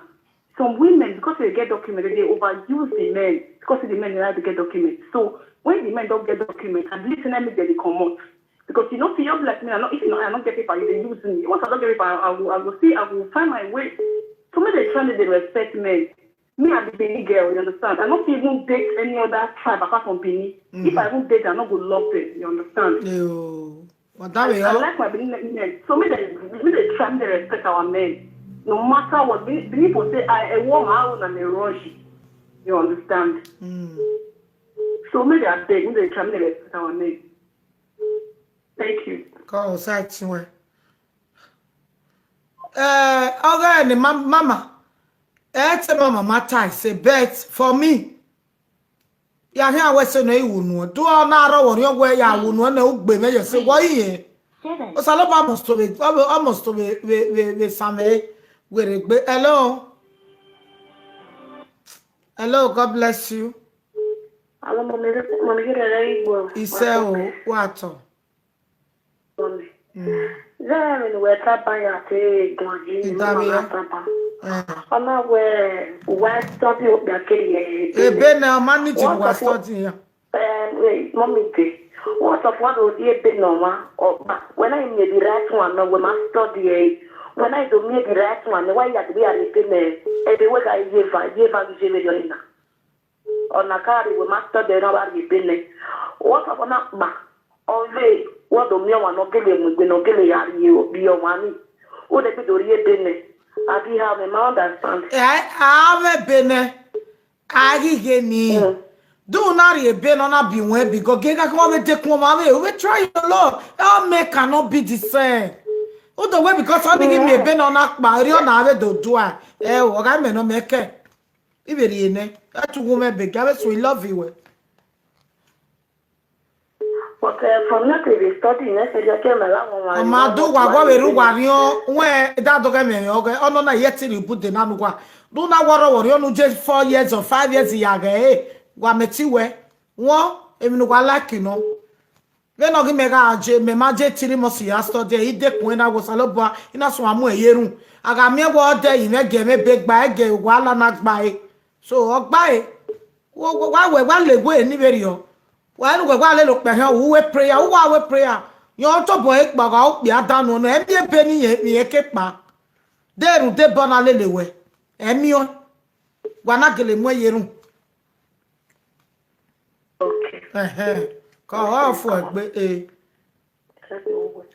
S6: Some women, because they get documents, they overuse the men because the men like to get documents. So when the men don't get documents, and listen, let me get the common. Because you know, see, you're like me, I don't get paper, you use me. Once I don't get paper, I will find my way. So when they try to respect men, me and the Benin girl, you understand? I don't even date any other tribe apart from Benin. If I won't date, I'm not going to love them, you understand?
S1: Ew.
S6: I like my Benin men. So me they try to respect our men. No matter what, people say, I want my own and they rush. You understand? So me they are big, me they try to respect our men. Thank you.
S1: Go outside somewhere. Okay, mama. It's a mama matter. Say bet for me. Ya here we say no iwu do na ro won yo we ya wu no na ugbe me you say what here. O salo ba almost to be same we regbe. Hello, God bless you.
S6: Hello, mommy get ready go.
S1: Ise what?
S6: Then we tapa ya te gwaji mama tapa. Ona we study up ya kiri.
S1: Ebe na manage we study ya.
S6: Wait, mommy te. What of what would you be no ma? When I made the right one, no we must study. When I do make the right one, why you have to be a little every week I give you na. Ona kari we must study no wa be. What of not ma? Only what do me want no gele ya you be your money. O de be do ye bene. Abi have a man understand.
S1: Have bene. Agi ni. Do not ye be na bi wen because gega come we take one we try your lord. All men cannot be the same. O the way because something give me be na pa ri ona we do a. O ga me no make. Iberi ene. That woman be gabe we love you.
S6: But from that we study next year came along.
S1: Ma do wa we ru wa ri o we that do ga me o ga ono na yeti ri bu de na nu kwa. Do na woro woro nu just 4 years or 5 years ya ga wa meti we won emi nu kwa like no. Ve no gi mega aje me maje tiri mo si asto de ide kun na go salobo ina so amu eyerun aga mi wo de yin ege me be gba ege wala na gba e so ogba e wa we wa le go ni beri o wa lu wa le lo pe han we prayer wa we prayer yo to bo e gba ga o pe adanu no e bi e pe ni ye ke pa deru de bona le lewe emi o wa na gele mo eyerun
S2: Okay.
S1: Ko o fo egbe e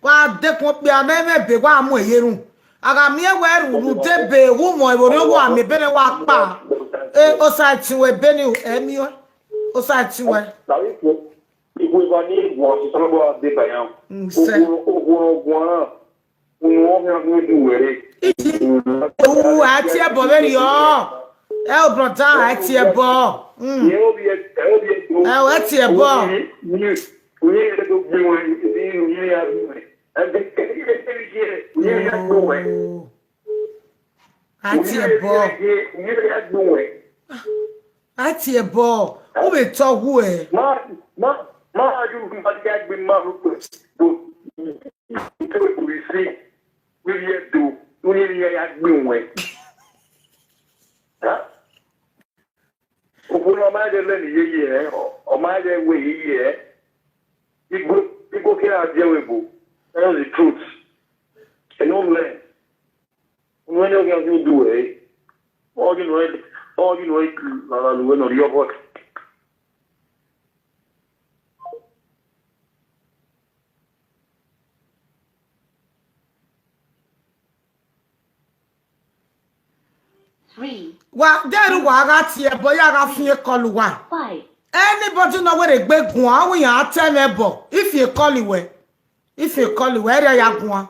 S1: wa de kun pe ameme be wa mu eyerun aga mi e we ru de be wu mo e bo wa me be ne wa pa e o sa ti we be ni emi o sa ti we
S5: Ìwé wa ní ìwọ̀n ti sọ́nà bọ́ dé bàyàn. Ogun náà, wọ́n fi hàn fún ìdú wẹ̀rẹ̀.
S1: o ati e bo be ri o e o brother ati e bo
S5: Ìyẹn ó bí ẹ tó.
S1: e o ati e bo
S5: Òye ẹ̀ tó gbé wọn ní ìyẹn yà bí wọn. Ẹgbẹ́ ìyẹn yà gbó wọn.
S1: ati e bo
S5: Ìyẹn yà gbó wọn.
S1: ati e bo o be to hu e
S5: Máa yóò fún Adé àgbẹ̀ máa ló pẹ̀ tó ìtọ́wé kò rí sí wíwí ẹ̀ tó ní ìyẹn yà gbé wọn. Òfin ọmọ ayé lẹ́nu yéyé ẹ̀ ọmọ ayé wé yéyé ẹ̀ igbó kí á jẹ́ wébo that's the truth ẹ̀yìn ó lẹ̀ ọmọ ẹni ọ̀gá ọ̀gá ìdú ẹ̀ ọ̀gá ìnú ẹ̀ lára lùwẹ̀ náà rí ọ̀bọ̀t.
S3: Three.
S1: wa deru wa ga ti e bo ya ga fun e kolu wa
S3: 5.
S1: anybody know where they gbegun awon yan tell me bo if you call iwe ere ya gun o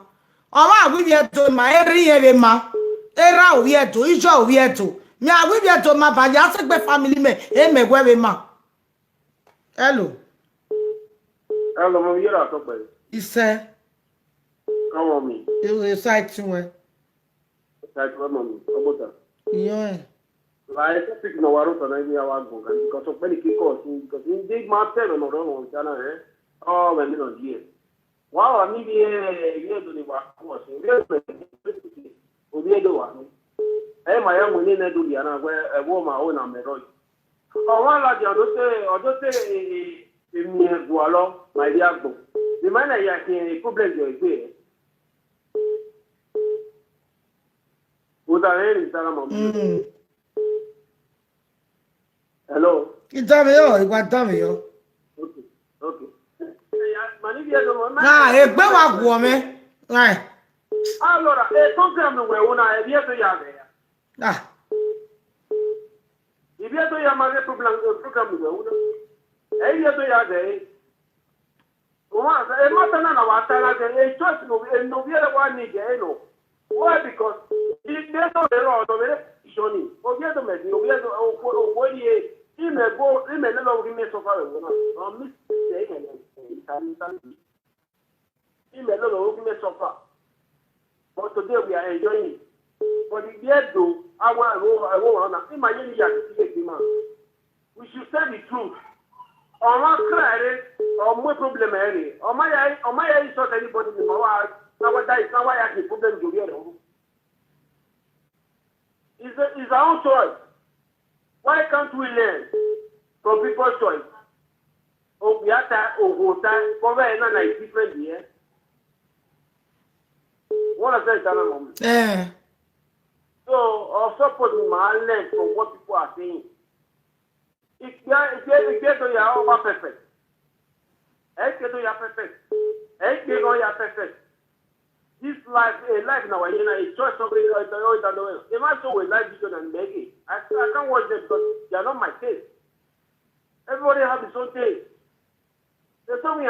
S1: ma wi bi to ma eri ere ma era o wi to ijo o wi to mi a wi bi to ma ba ya se gbe family me e me gwe ma hello
S4: ẹ lọ mọ yẹra àtọpẹ
S1: ise
S4: káwọn mi
S1: e site we
S4: ṣáàtì ọmọ mi ọgbọta
S1: yo
S4: láì topic náà wà rúta náà ní àwọn àgbọn kan nǹkan tó pẹ́ ní kíkọ́ sí nǹkan tí ń dé máa tẹ̀lé ọ̀rọ̀ wọn ìjáná ẹ̀ ọ́ mẹ́mí náà díẹ̀ wà wà níbi ilé èdè ni wà pọ̀ sí ilé èdè òbí èdè wà ní ẹ̀ máa yẹ mú ní ẹ̀dùn ìyá náà pé ẹ̀wọ́ máa ó nà mẹ́rọ yìí. ọ̀wọ́n alájà ọdún tẹ èmi ẹ̀gbọ́n àlọ́ máa rí àgbọ̀n ìmọ̀ ẹ̀ yà kí ẹ̀ problem jọ ìgbé ẹ̀. Hello.
S1: idame yo igba dame yo
S4: Okay.
S1: na egbe wa gwo me right
S4: Allora, confermo una vieto ya vea.
S1: ah
S4: I vieto ya ma programma una. E vieto ya vea. Uma, e mata na wata na de church no viene wa ni je no. Why because if they don't know vere shoni. O vieto me, o vieto o ni ime no rime so far una. No miss ime no rime so far. But today we are enjoying it. But the year though, I want to imagine we should say the truth. On one cry, or more problem any. On my eye, not anybody in my life. Now what that is now why I have problem to hear. It's our own choice. Why can't we learn from people's choice? Oh, we have to go time. Cover another different year. What I say, Mom. So, or support my learn from what people are saying. If you get to your perfect. Get to your perfect. Get to your perfect. This life, life now, a choice of it. If I show a life video and make it, I can't watch them because they are not my taste. Everybody has his own taste. There's something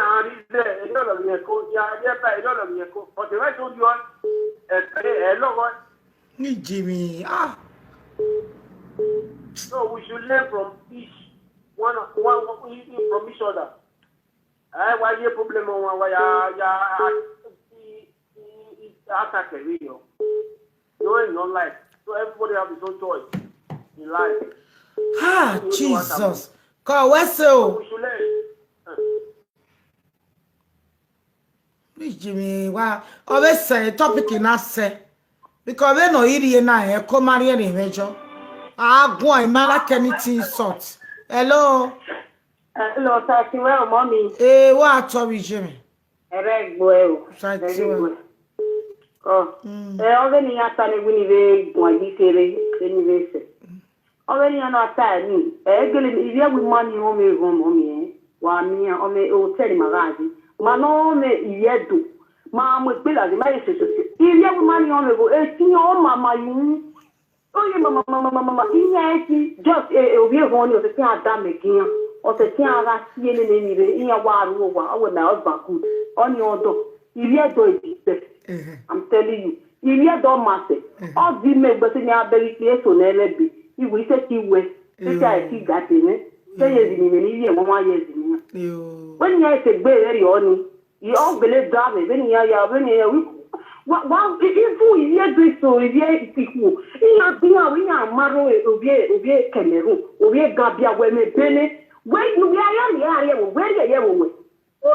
S4: there, a lot of your code, a lot of your code. But if I told you a lot
S1: ni Jimmy
S4: so we should learn from each one from each other. Why you problem on why attack a video. You're in your life. So everybody have his own choice in life.
S1: ah Jesus God what's so
S4: We should learn.
S1: Jimmy, wa always say topic in us say because we no iri na e ko mari ni mejo. Ah, go I mala anything sort. Hello.
S6: Hello, thank you, mommy.
S1: What are we Jimmy?
S6: Ogeni ya tane wini ve gwaji tere eni ve se. Ogeni ya na tani egele iye wi mani o me go mommy wa mi o me o tele magaji. Ma no me iye do. Ma mo gbe la ma ye se se. Iye wi mani o me go e ti o mama yin. Oye mama iye ti just obi e go ni o se ti adam again. O se ti ara si ene ni re iye wa ru wa o we na husband good. Oni odo iye do e I'm telling you, if you don't master, all the men but in your belly place on LB, you will say you way. I see that in it. Say yes in a 1 year. When you say very only, you all believe that when you are well, if you do so, if you people, you are being a winner, Maro, Obie, Cameroon, Obie Gabia, when me penny, when you are where you are, who you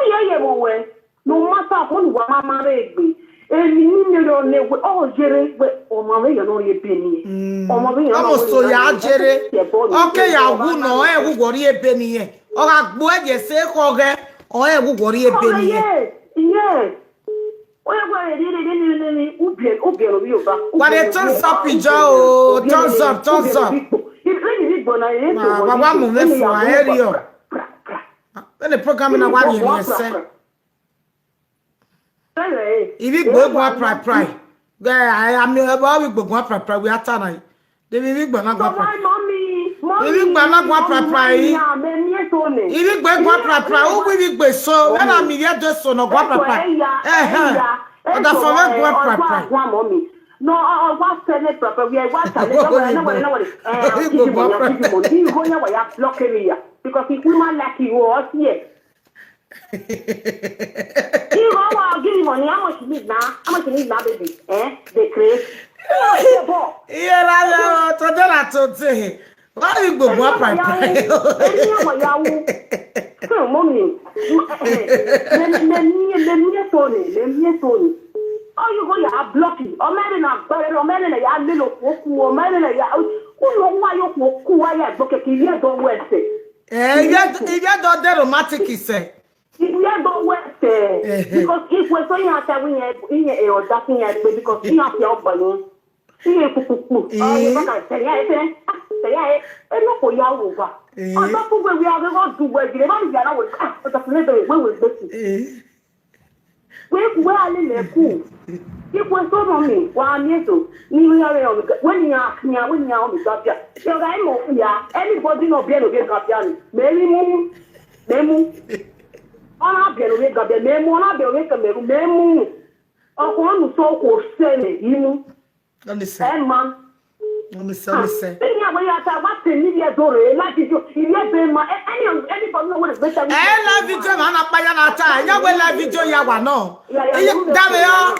S6: are, no matter what Mama baby.
S1: Almost so ya jere. Okay, ya wu no e wu gori ebe ni ye. O ga gbo eje se ko ge o e wu gori ebe ni ye.
S6: Yes. O ye gbo ni ubi no bi o ba.
S1: But the thumbs up ijo, thumbs up. Wa mo me fo aerio. The program na wa ni se. If you go pry. I am about we go pry. We are trying. The big banana go pry. If you banana go pry. If you go pry, who will you go so? When I'm here, just so no go pry. But the for me go pry.
S6: No, what's the proper? We are watching. You go now, we are blocking here because if we want like you was here. You go out, give me money. How much you need now? How much you need now, baby? They create.
S1: Yeah, I told her to say. Why you go more pry?
S6: So, mommy, let me Tony. Oh, you go, you are blocking. Oh, man, I'm sorry. Oh, man, I am little. Oh, man, I am. Who know why you are blocking? You don't wear it.
S1: You don't romantic, he said.
S6: We don't work because if we're going out there, we are ducking it because we have your balloon. See a cuckoo. Oh, say, and look for Yawa. I'm not where we are going to work. You know, we are not the planetary way with this. Where are you cool? If we're so on me, 1 year so, when you are when you are on the subject, you're right, anybody no be able to get up, Mary Moon. Ona bia no we ga bia memu ona bia we ka memu okon so ko se ne yimu man say enya we ata what ni dia dore la video ile be ma anybody know what is better
S1: la video na pa ya na ta enya we la video ya wa no dame yo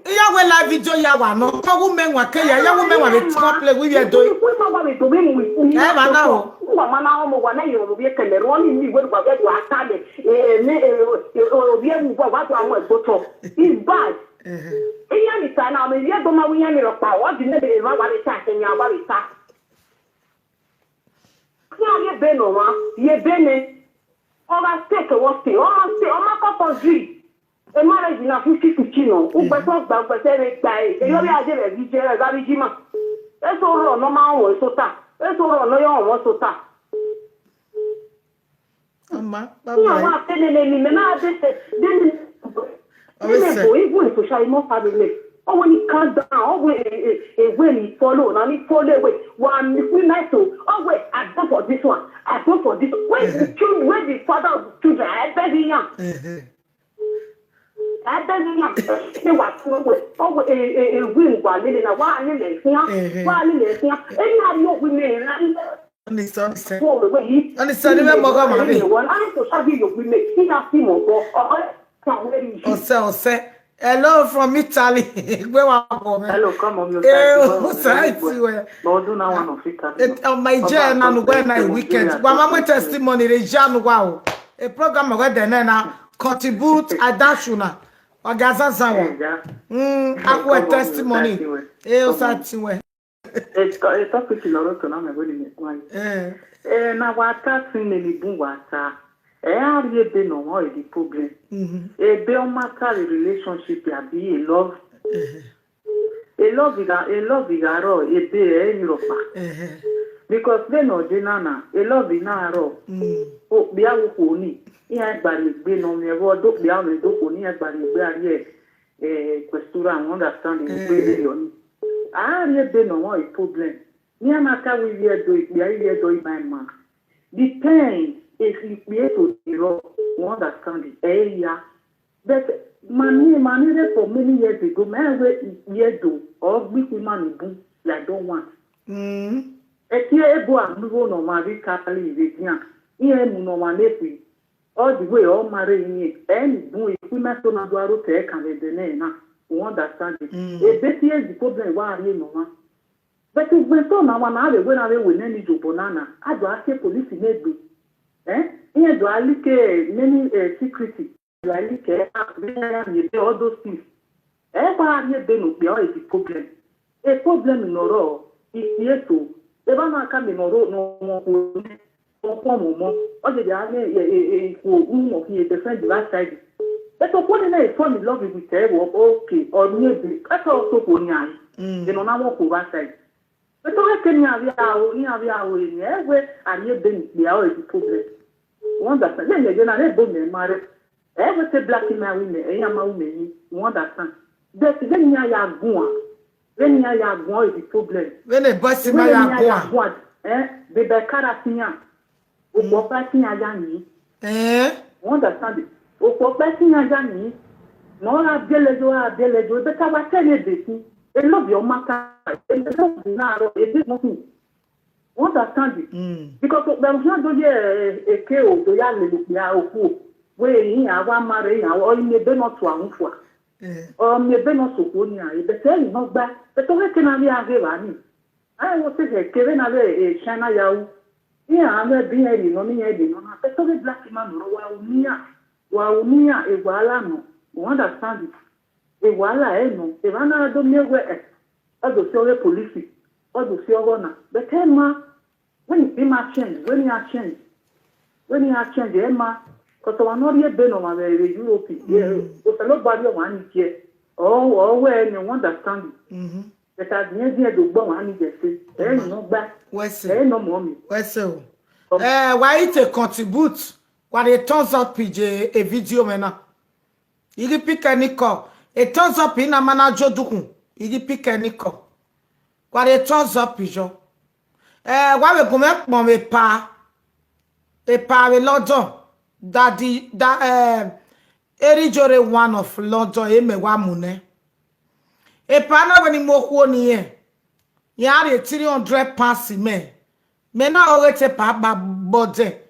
S1: iya we la video ya wa no ko wu menwa ke ya wu menwa be play we do ba na o
S6: Mana omo wana yo bi Cameroon ni we gba be wa tale obi emu gba wa to àwọn egboto is bad iya ni ta na me ye do ma wi yan ni ro pa o di ne be wa le ta kenya wa le ta ya ye be no wa ye be ne o ga take wo se o ma ko for free e marriage na 50-50 no o gbe so gba se re gba e yo bi aje re bi je re ga bi ji ma e so ro no ma won so ta e so ro no yo won so ta
S1: Mama,
S6: bye-bye. Even social more family. Oh, when he comes down, oh, when he follow, now he follow away. One, if we nice to, oh, wait, I go for this one, I go for this one. Where the father of the children, I beg young. I beg young. They were oh, a win while living a while in the here, while in the here. And how you women.
S1: Only son said, only son, remember,
S6: I to have you with me. He has him
S1: or say, hello from Italy.
S2: Hello, come on, you
S1: my journal when I weekend. Mama testimony, the Jan wow. A program where the nana contribute Adashuna. Ogaza zawo. Akwe testimony. O sa tiwe.
S7: Topic loro to na me go ni kwai. Na wata tin ni bun wata. Ari ebe no mo e di problem. Ebe o matter relationship ya be love. A love igaro ebe e Europa. Because they know dinana, a love in aro. O bia wo ko ni. Iya gbari gbe no me wo do bia me do ko ni gbari gbe ari questura understand gbe yo ni. Ari ebe no mo e problem. Ni amaka we here do it, here do my man. Depends if you create to zero, you understand it. Yeah. But money for many years ago, man, year do or big woman boom, I don't want. Ebo a move no marry Catholic is here. Here no one all the way all marry in and boom, if we must not do a take and the name, you understand it. A bit is the problem why you know. But if we saw now one hour when I will any do banana, I do ask police in every. Here do I like many secrecy. Do I like all those things. Everybody then is the problem. A problem in Oro is here too. The one come in Oro no more. Or the other he defend the last side. But when I fall in love with her, okay, or maybe that's also for me. They don't know what side. But I can have where I have been the problem. Understand? Then you're not able to marry. Ever say black women, women, you understand? That then you are going. When you are going is the problem.
S1: When a boss in my
S7: one, the Becaratina, who popping a yanni. Understand it? Who popping a yanni. No, I deledo, but I was telling you, I love your matter. I love now, it is nothing. Understand it? Because there was not a KO, the young lady, where he had one marry, or you may be not one for. Or maybe not so good, but tell you not back. But what can I have? I was saying, Kevin, a China Yao. Yeah, I'm not being any nominated. But so the black man, while near a Walano, you understand it. A Walla, no, if I don't know where. All the silver police, all the silver. But Emma, when you change, when you are changed, Emma, because I not yet been on my Europe, with a lot body of one here. Oh, where you understand it. But I never do go on it. There is no back. There no mommy.
S1: So, why it contribute? What a thumbs up, PJ, a video, man. You pick any call. A thumbs up in a manager do. Il pique Nico. Quoi les temps up pigeon. Why we come mon me pa. E pa we London. Daddy eri jore one of London e me wa mune. E pa na when mo ko ni e. Ya re 300 pounds me. Me na ore te pa ba bode.